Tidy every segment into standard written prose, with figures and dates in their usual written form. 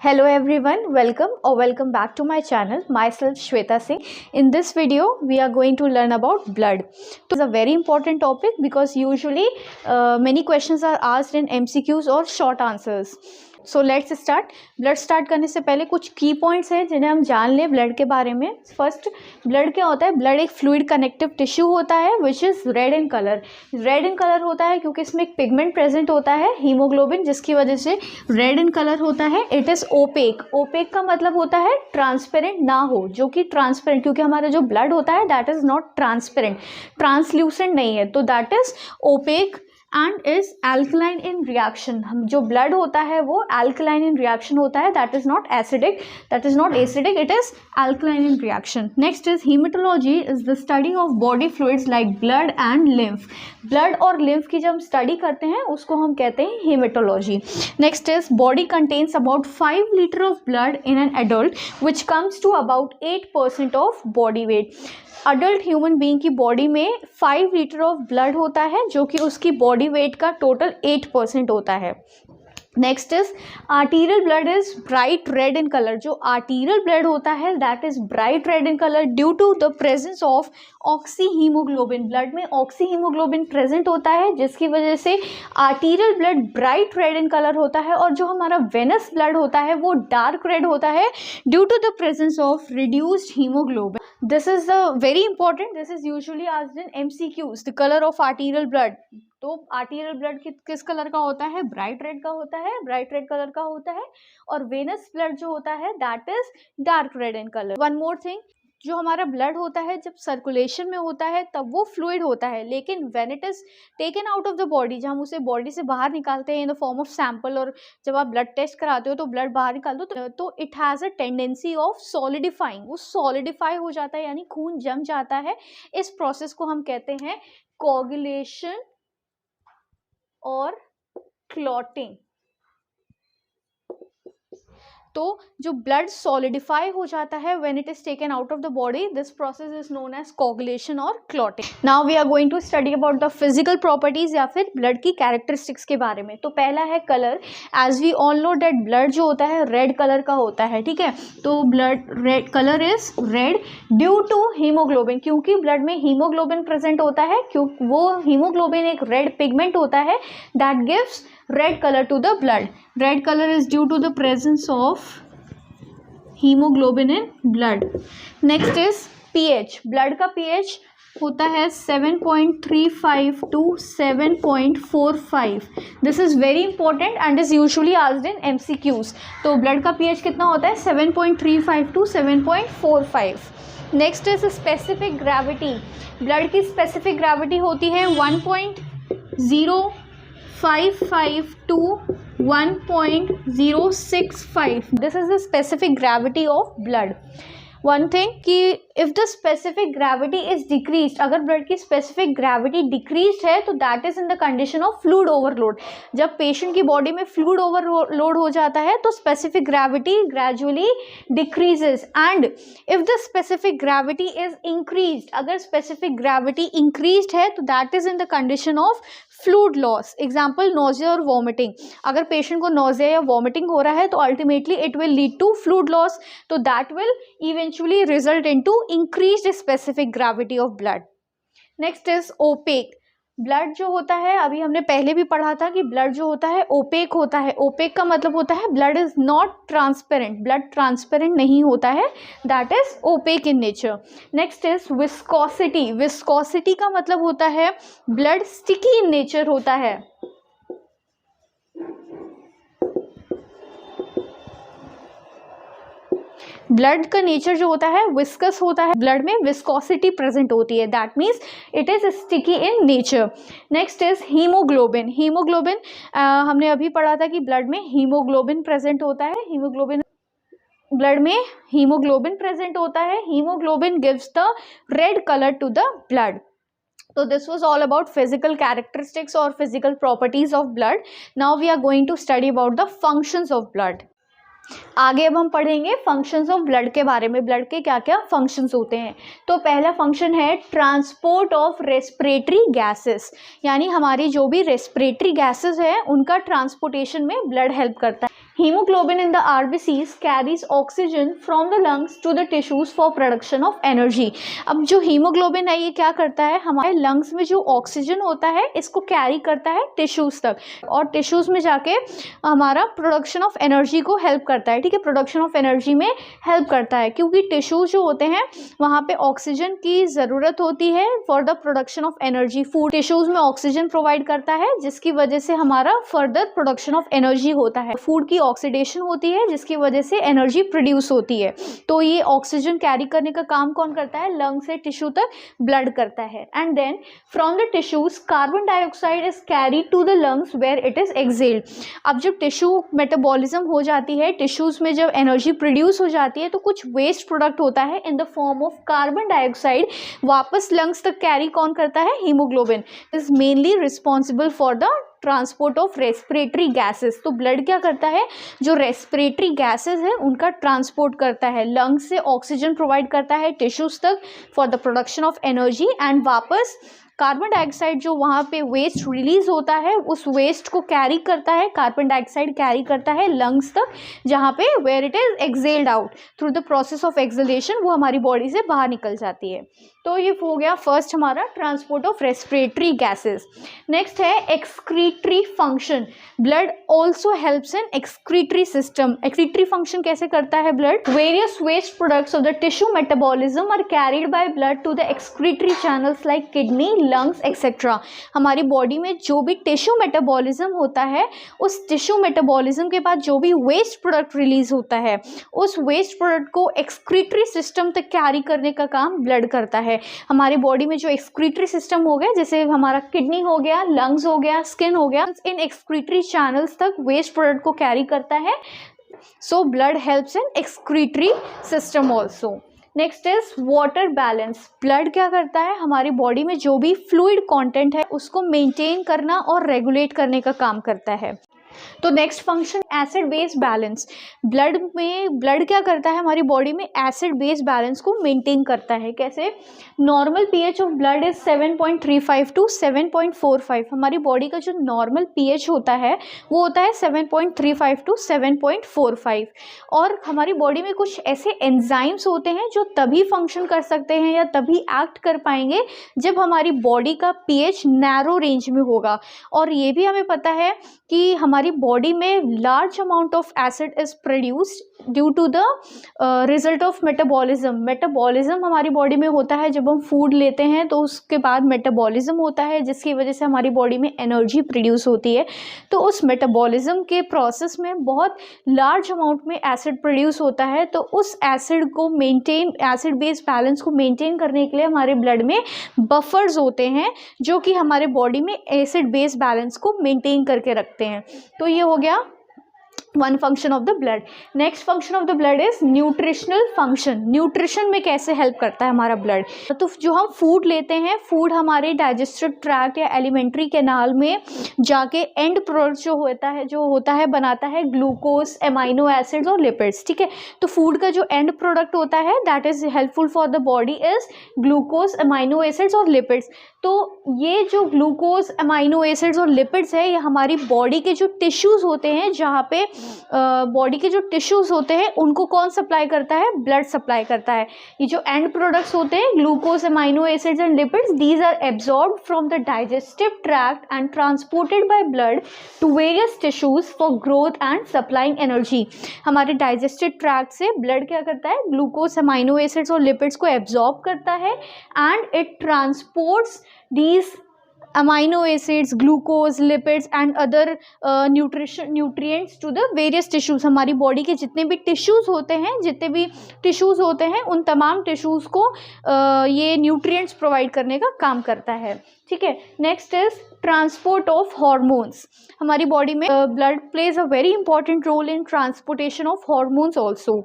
Hello everyone, welcome back to my channel. Myself Shweta Singh. In this video, we are going to learn about blood. So it's a very important topic because usually many questions are asked in MCQs or short answers. So let's start. Blood start करने से पहले कुछ की points हैं जिन्हें हम जान लें ब्लड के बारे में. फर्स्ट, ब्लड क्या होता है? ब्लड एक फ्लूइड कनेक्टिव टिश्यू होता है which is red in colour. Red in colour होता है क्योंकि इसमें एक पिगमेंट प्रेजेंट होता है हीमोग्लोबिन, जिसकी वजह से रेड इन कलर होता है. It is OPEC. ओपेक का मतलब होता है ट्रांसपेरेंट ना हो, जो कि ट्रांसपेरेंट, क्योंकि हमारा जो ब्लड होता है that is not transparent, translucent नहीं है, तो that is opaque and is alkaline in reaction. हम जो ब्लड होता है वो एल्कलाइन इन रिएक्शन होता है. That is not acidic, that is not acidic, it is alkaline in reaction. Next is haematology is the study of body fluids like blood and lymph. Blood और lymph की जब हम study करते हैं उसको हम कहते हैं haematology. Next is body contains about 5 litre of blood in an adult which comes to about 8% of body weight. Adult human being की बॉडी में 5 लीटर ऑफ ब्लड होता है जो कि उसकी बॉडी वेट का टोटल 8% होता है. Next is arterial blood is bright red in colour. जो आर्टीरियल ब्लड होता है that is bright red in colour due to the presence of oxyhaemoglobin. Blood में ऑक्सी हीमोग्लोबिन प्रेजेंट होता है जिसकी वजह से arterial blood bright red in colour होता है, और जो हमारा वेनस ब्लड होता है वो डार्क रेड होता है due to the presence of reduced haemoglobin. This is very important. This is usually asked in MCQs. The colour of arterial blood. तो आर्टीरियल ब्लड किस कलर का होता है? ब्राइट रेड का होता है, ब्राइट रेड कलर का होता है. और वेनस ब्लड जो होता है that is dark red in colour. One more thing, जो हमारा ब्लड होता है जब सर्कुलेशन में होता है तब वो फ्लूइड होता है, लेकिन when it is taken out of the body, जब हम उसे बॉडी से बाहर निकालते हैं in the form of sample, और जब आप ब्लड टेस्ट कराते हो तो ब्लड बाहर निकाल दो तो it has a tendency of solidifying. वो सॉलिडिफाई हो जाता है यानी खून जम जाता है. इस प्रोसेस को हम कहते हैं कोगुलेशन और क्लॉटिंग. तो जो ब्लड सॉलिडिफाई हो जाता है when it is taken out of the body, this process is known as coagulation और clotting. Now we are going to study about the physical properties या फिर ब्लड की कैरेक्टरिस्टिक्स के बारे में. तो पहला है colour. As we all know that blood जो होता है रेड कलर का होता है, ठीक है. तो blood red colour is red due to haemoglobin, क्योंकि ब्लड में हीमोग्लोबिन प्रेजेंट होता है. क्यों? वो हीमोग्लोबिन एक रेड पिगमेंट होता है that gives red color to the blood. Red color is due to the presence of hemoglobin in blood. Next is pH. Blood का pH होता है 7.35 to 7.45. This is very important and is usually asked in MCQs. तो blood का pH कितना होता है? 7.35 to 7.45. Next is specific gravity. Blood की specific gravity होती है 1.055 to 1.065. This is the specific gravity of blood. One thing कि if the specific gravity is decrease, अगर ब्लड की स्पेसिफिक ग्रेविटी डिक्रीज है तो that is in the condition of fluid overload. जब patient की body में फ्लूइड ओवरलोड हो जाता है तो specific gravity gradually decreases. And if the specific gravity is increase, अगर स्पेसिफिक ग्रेविटी इंक्रीज है तो that is in the condition of fluid loss. Example nausea और वॉमिटिंग. अगर पेशेंट को नोजिया या वॉमिटिंग हो रहा है तो ultimately it will lead to fluid loss, तो that will eventually result into increased specific gravity of blood. Next is opaque. Blood जो होता है, अभी हमने पहले भी पढ़ा था कि ब्लड जो होता है ओपेक होता है. ओपेक का मतलब होता है blood is not transparent. Blood transparent नहीं होता है, that is opaque in nature. Next is viscosity. Viscosity का मतलब होता है ब्लड स्टिकी इन नेचर होता है. ब्लड का नेचर जो होता है विस्कस होता है. ब्लड में विस्कोसिटी प्रेजेंट होती है, that means it is sticky in nature. Next is haemoglobin. Haemoglobin हमने अभी पढ़ा था कि ब्लड में हीमोग्लोबिन प्रेजेंट होता है. ब्लड में हीमोग्लोबिन प्रेजेंट होता है. Haemoglobin gives the red colour to the blood. So this was all about physical characteristics or physical properties of blood. Now we are going to study about the functions of blood. आगे अब हम पढ़ेंगे functions of blood के बारे में. Blood के क्या क्या फंक्शंस होते हैं. तो पहला फंक्शन है ट्रांसपोर्ट ऑफ रेस्पिरेटरी गैसेस, यानी हमारी जो भी रेस्पिरेटरी गैसेस है उनका ट्रांसपोर्टेशन में ब्लड हेल्प करता है. hemoglobin in the RBCs carries oxygen from the lungs to the tissues for production of energy। अब जो हीमोग्लोबिन है ये क्या करता है, हमारे लंग्स में जो ऑक्सीजन होता है इसको कैरी करता है टिश्यूज तक, और टिश्यूज में जाके हमारा प्रोडक्शन ऑफ एनर्जी को हेल्प करता है। ठीक है, प्रोडक्शन ऑफ एनर्जी में हेल्प करता है, क्योंकि टिश्यूज जो होते हैं वहाँ पे ऑक्सीजन की ज़रूरत होती है for the production of energy. Food tissues में ऑक्सीजन प्रोवाइड करता है, जिसकी वजह से हमारा फर्दर प्रोडक्शन ऑफ एनर्जी होता है। फूड की ऑक्सीडेशन होती है, जिसकी वजह से एनर्जी प्रोड्यूस होती है। तो ये ऑक्सीजन कैरी करने का काम कौन करता है, लंग से टिश्यू तक ब्लड करता है। And then from the tissues carbon dioxide is carried to the lungs where it is exhaled. अब जब टिश्यू मेटाबॉलिज्म हो जाती है, टिश्यूज में जब एनर्जी प्रोड्यूस हो जाती है, तो कुछ वेस्ट प्रोडक्ट होता है in the form of carbon dioxide, वापस लंग्स तक कैरी कौन करता है, haemoglobin is mainly responsible for the transport of respiratory gases. तो ब्लड क्या करता है, जो रेस्पिरेटरी गैसेस है उनका ट्रांसपोर्ट करता है, लंग्स से ऑक्सीजन प्रोवाइड करता है टिश्यूज तक for the production of energy, and वापस कार्बन डाइऑक्साइड जो वहाँ पे वेस्ट रिलीज होता है उस वेस्ट को कैरी करता है, कार्बन डाइऑक्साइड कैरी करता है लंग्स तक, जहाँ पे where it is exhaled out through the process of exhalation, वो हमारी बॉडी से बाहर निकल जाती है। तो ये हो गया फर्स्ट हमारा transport of respiratory gases. Next है excretory function. Blood also helps in excretory system. Excretory function कैसे करता है blood, various waste products of the tissue metabolism are carried by blood to the excretory channels like kidney, lungs etcetera. हमारी body में जो भी tissue metabolism होता है, उस टिश्यू मेटाबॉलिज्म के बाद जो भी वेस्ट प्रोडक्ट रिलीज होता है, उस वेस्ट प्रोडक्ट को एक्सक्रीटरी सिस्टम तक कैरी करने का काम ब्लड करता है। हमारी बॉडी में जो एक्सक्रीटरी सिस्टम हो गया, जैसे हमारा किडनी हो गया, लंग्स हो गया, स्किन हो गया, इन एक्सक्रीटरी चैनल्स तक वेस्ट प्रोडक्ट को कैरी करता है। So blood helps in excretory system also. Next is water balance. Blood क्या करता है, हमारी बॉडी में जो भी फ्लूइड कंटेंट है उसको मेंटेन करना और रेगुलेट करने का काम करता है। तो next function acid base balance. Blood क्या करता है, हमारी बॉडी में एसिड बेस बैलेंस को मेंटेन करता है। कैसे, normal pH of blood is 7.35 to 7.45। हमारी बॉडी का जो नॉर्मल पीएच होता है वो होता है 7.35 टू 7.45। और हमारी बॉडी में कुछ ऐसे एंजाइम्स होते हैं जो तभी फंक्शन कर सकते हैं या तभी एक्ट कर पाएंगे जब हमारी बॉडी का पीएच नैरो रेंज में होगा। और ये भी हमें पता है कि हमारी बॉडी में large amount of acid is produced due to the result of metabolism. Metabolism हमारी बॉडी में होता है, जब हम फूड लेते हैं तो उसके बाद मेटाबॉलिज्म होता है, जिसकी वजह से हमारी बॉडी में एनर्जी प्रोड्यूस होती है। तो उस मेटाबॉलिज्म के प्रोसेस में बहुत लार्ज अमाउंट में एसिड प्रोड्यूस होता है। तो उस एसिड को मेंटेन, एसिड बेस बैलेंस को मेंटेन करने के लिए हमारे ब्लड में बफर्स होते हैं जो कि हमारे बॉडी में एसिड बेस बैलेंस को मेंटेन करके रखते हैं। तो ये हो गया one function of the blood. Next function of the blood is nutritional function. Nutrition में कैसे हेल्प करता है हमारा ब्लड, तो जो हम फूड लेते हैं, फूड हमारे डाइजेस्टिव ट्रैक्ट या एलिमेंट्री कैनाल में जाके एंड प्रोडक्ट जो होता है बनाता है ग्लूकोज, एमाइनो एसिड्स और लिपिड्स। ठीक है, तो फूड का जो एंड प्रोडक्ट होता है that is helpful for the body is glucose, amino acids और लिपिड्स। तो ये जो ग्लूकोज, अमाइनो एसिड्स और लिपिड्स है, ये हमारी बॉडी के जो टिश्यूज़ होते हैं, जहाँ पे बॉडी के जो टिश्यूज़ होते हैं उनको कौन सप्लाई करता है, ब्लड सप्लाई करता है। ये जो एंड प्रोडक्ट्स होते हैं glucose, amino acids and lipids, these are absorbed from the digestive tract and transported by blood to various tissues for growth and supplying energy. हमारे डाइजेस्टिव ट्रैक्ट से ब्लड क्या करता है, ग्लूकोज, अमाइनो एसिड्स और lipids को absorb करता है and it transports these amino acids, glucose, lipids and other nutrients to the various tissues। हमारी बॉडी के जितने भी टिश्यूज़ होते हैं उन तमाम टिश्यूज़ को ये न्यूट्रिएंट्स प्रोवाइड करने का काम करता है। ठीक है, next is transport of hormones. हमारी बॉडी में blood plays a very important role in transportation of hormones also.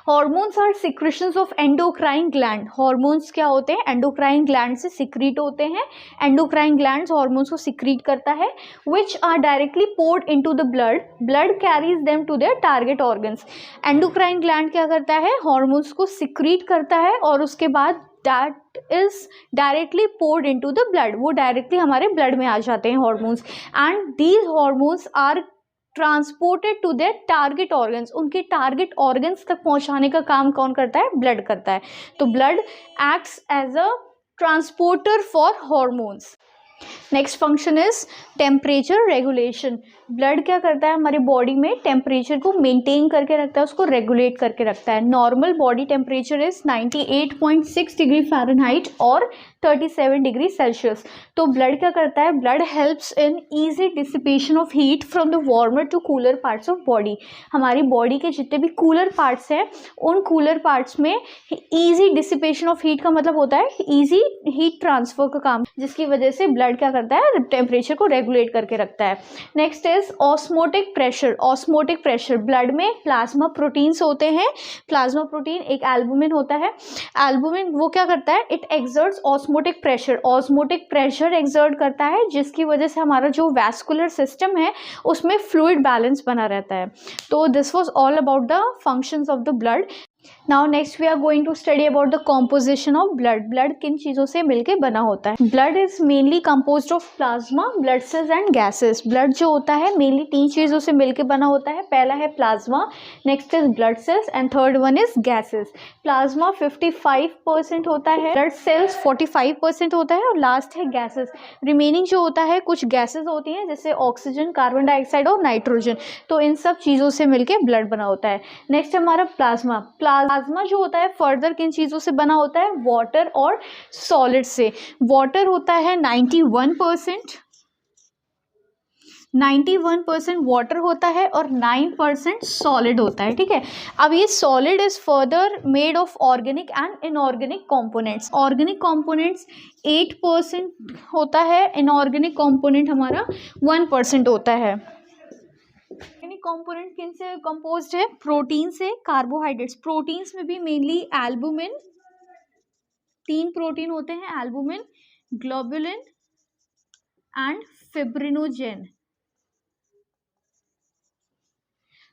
Hormones are secretions of endocrine gland. Hormones क्या होते हैं, एंडोक्राइन ग्लैंड से सिक्रीट होते हैं। एंडोक्राइन ग्लैंड हॉर्मोन्स को सिक्रीट करता है, which are directly poured into the blood carries them to their target organs. Endocrine gland क्या करता है, हॉर्मोन्स को सिक्रीट करता है और उसके बाद that is directly poured into the blood, वो डायरेक्टली हमारे ब्लड में आ जाते हैं hormones. And these hormones are transported to their target organs, उनके टारगेट ऑर्गन्स तक पहुंचाने का काम कौन करता है? ब्लड करता है। तो blood acts as a transporter for hormones. Next function is temperature regulation. Blood क्या करता है? हमारी बॉडी में टेम्परेचर को मेंटेन करके रखता है, उसको रेगुलेट करके रखता है। Normal body temperature is 98.6 degree Fahrenheit और 37 डिग्री सेल्सियस। तो ब्लड क्या करता है? Blood helps in easy dissipation of heat from the warmer to cooler parts of body. हमारी बॉडी के जितने भी कूलर पार्ट्स हैं, उन कूलर पार्ट्स में ईजी डिसिपेशन ऑफ हीट का मतलब होता है ईजी हीट ट्रांसफर का काम, जिसकी वजह से ब्लड क्या करता है? टेम्परेचर को रेगुलेट करके रखता है। Next is osmotic pressure. Osmotic pressure, blood में प्लाज्मा प्रोटीन्स होते हैं। प्लाज्मा प्रोटीन एक एल्बुमिन होता है। एल्बुमिन वो क्या करता है? It exerts osmotic pressure. Osmotic pressure exert करता है, जिसकी वजह से हमारा जो वैस्कुलर सिस्टम है उसमें फ्लूइड बैलेंस बना रहता है। तो this was all about the functions of the blood. Now next we are going to study about the composition of blood. Blood किन चीज़ों से मिलके बना होता है? Blood is mainly composed of plasma, blood cells and gases. Blood जो होता है mainly 3 चीज़ों से मिलके बना होता है। पहला है plasma, next is blood cells and third one is gases. Plasma 55% होता है, blood cells 45% होता है और last है gases. Remaining जो होता है कुछ gases होती हैं जैसे ऑक्सीजन, कार्बन डाइऑक्साइड और नाइट्रोजन। तो इन सब चीज़ों से मिलके ब्लड बना होता है। नेक्स्ट हमारा प्लाज्मा। प्लाज्मा जो होता है फर्दर किन चीज़ों से बना होता है? वाटर और सॉलिड से। वाटर होता है 91%, 91% वाटर होता है और 9% सॉलिड होता है। ठीक है, अब ये solid is further made of organic and inorganic components. Organic components 8% होता है, इनऑर्गेनिक कंपोनेंट हमारा 1% होता है। ऑर्गेनिक कंपोनेंट किन से कंपोज्ड है? प्रोटीन से, कार्बोहाइड्रेट्स। प्रोटीन्स में भी मेनली एल्बुमिन, 3 प्रोटीन होते हैं, एल्बुमिन, ग्लोबुलिन एंड फिब्रिनोजेन।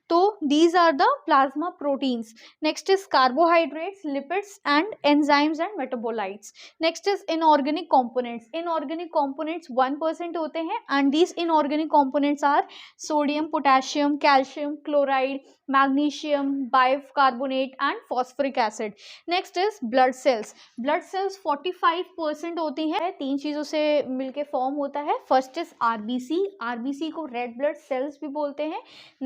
तो these are the plasma proteins. Next is carbohydrates, lipids and enzymes and metabolites. Next is inorganic components. Inorganic components 1% होते हैं and these inorganic components are sodium, potassium, calcium, chloride, magnesium, bicarbonate and phosphoric acid. Next is blood cells. Blood cells 45% होती हैं, 3 चीज़ों से मिलके form होता है। First is RBC, RBC को रेड ब्लड सेल्स भी बोलते हैं।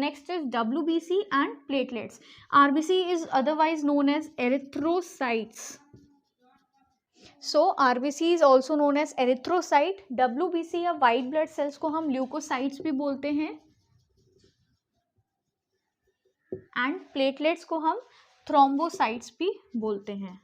Next is WBC and platelets. RBC is otherwise known as erythrocytes. So RBC is also known as erythrocyte. WBC या white blood cells को हम leukocytes भी बोलते हैं and platelets को हम thrombocytes भी बोलते हैं.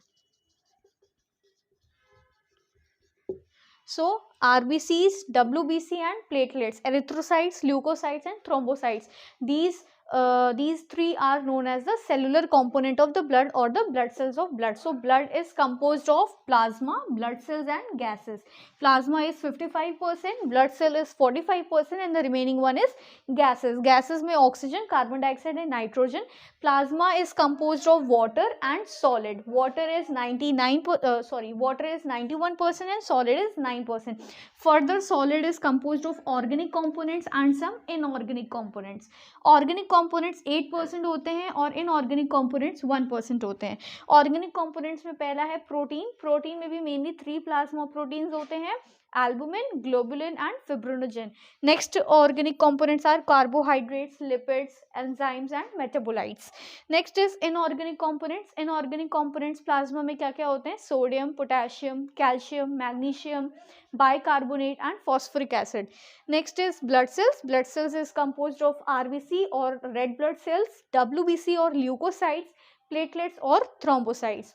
So RBCs, WBC and platelets, erythrocytes, leukocytes and thrombocytes. These 3 are known as the cellular component of the blood or the blood cells of blood. So blood is composed of plasma, blood cells and gases. Plasma is 55%, blood cell is 45% and the remaining one is gases. Gases में oxygen, carbon dioxide and nitrogen. Plasma is composed of water and solid. Water is 91% and solid is 9%. Further, solid is composed of organic components and some inorganic components. Organic components 8% होते हैं और inorganic components 1% होते हैं. Organic components में पहला है protein. Protein में भी mainly 3 plasma proteins होते हैं, albumin, globulin and fibrinogen. Next organic components are carbohydrates, lipids, enzymes and metabolites. Next is inorganic components. Inorganic components plasma में क्या क्या होते हैं? Sodium, potassium, calcium, magnesium, bicarbonate and phosphoric acid. Next is blood cells. Blood cells is composed of RBC or red blood cells, WBC or leukocytes, platelets or thrombocytes.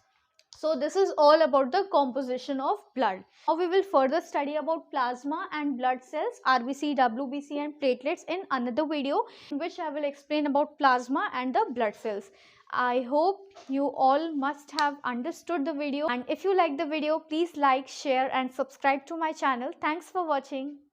So this is all about the composition of blood. Now we will further study about plasma and blood cells, RBC, WBC and platelets in another video in which I will explain about plasma and the blood cells. I hope you all must have understood the video, and if you like the video, please like, share and subscribe to my channel. Thanks for watching.